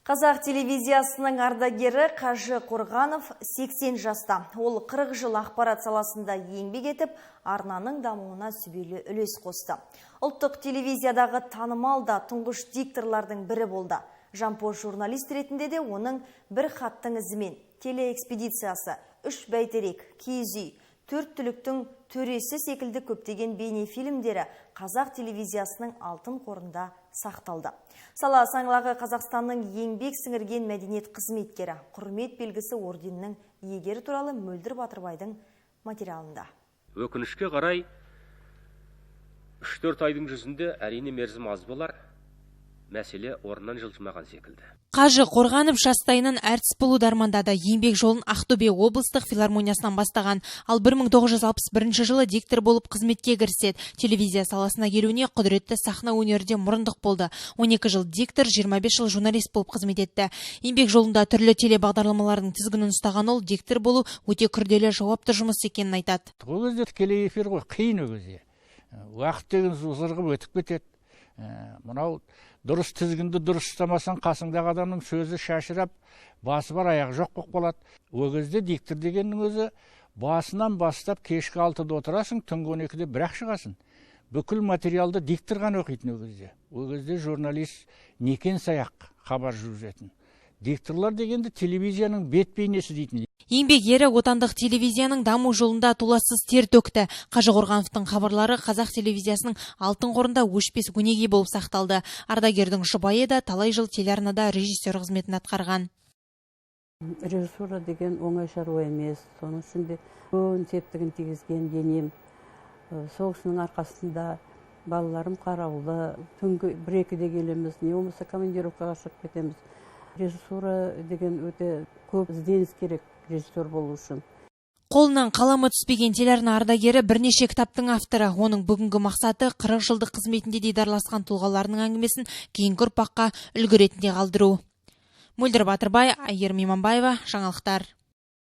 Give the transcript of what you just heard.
Қазақ телевизиясының ардагері Қажы Қорғанов 80 жаста. Ол 40 жыл ақпарат саласында еңбек етіп, арнаның дамуына сүбелі үлес қосты. Ұлттық телевизиядағы танымал да тұңғыш дикторлардың бірі болды. Жампоз журналист ретінде де оның бір хаттың ізімен телеэкспедициясы, үш бәйтерек, киіз үй, төрт түліктің төресі секілді көптеген бейнефильмдері қазақ телевизиясының алтын қорында сақталды. Сала саңлағы Қазақстанның еңбек сіңірген мәдениет қызметкері, құрмет белгісі орденінің иегері туралы Мөлдір Батырбайдың материалында. Өкінішке қарай 3-4 айдың жүзінде әрине мерзім аз болар, мәселе орнынан жылжымаған секілді. Қажы Қорғанов жастайынан әртіс болуды армандады. Еңбек жолын Ақтөбе облыстық филармониясынан бастаған. Ал 1961 жылы диктор болып қызметке кіріседі. Телевизия саласына келуіне құдіретті сахна өнерде мұрындық болды. 12 жыл диктор, 25 жыл журналист болып қызмет етті. Еңбек жолында түрлі телебағдарламалардың тізгінін ұстаған ол диктор болу өте күрделі жауапты жұмыс екенін айтады. Ол кезде тікелей эфир ғой, қиын ол кезде. Уақыт деген зырғып өтіп кетеді. Мынау дұрыс тізгінді дұрыс ұстамасаң, қасыңдағы адамның сөзі шашырап, басы бар аяғы жоқ болып қалады. Ол кезде диктор дегеннің өзі басынан бастап кешкі 6-да отырасың, түнгі 12-де бір-ақ шығасың. Бүкіл материалды диктор ғана оқитын ол кезде. Ол кезде журналист некен саяқ хабар жүргізетін. Дикторлар дегенде телевизияның бет бейнесі дейтін. Еңбек ері отандық телевизияның даму жолында толассыз тер төкті. Қажы Қорғановтың хабарлары қазақ телевизиясының алтын қорында өшпес өнеге болып сақталды. Ардагердің жұбайы да талай жыл телеарнада режиссер қызметін атқарған. Режиссура деген оңай шаруа емес. Соның ішінде көп септігін тигізген енем. Соғысының арқасында балаларым қараулы, түнгі 1-2-де келеміз, не болмаса командировкаға шығып кетеміз. Режиссура деген өте көп ізденіс керек режиссер болу үшін. Қолынан қаламы түспеген телеарна ардагері бірнеше кітаптың авторы. Оның бүгінгі мақсаты 40 жылдық қызметінде дидарласқан тұлғаларының әңгімесін кейінгі ұрпаққа үлгі ретінде қалдыру. Мөлдір Батырбай, Айгерім Иманбаева, жаңалықтар.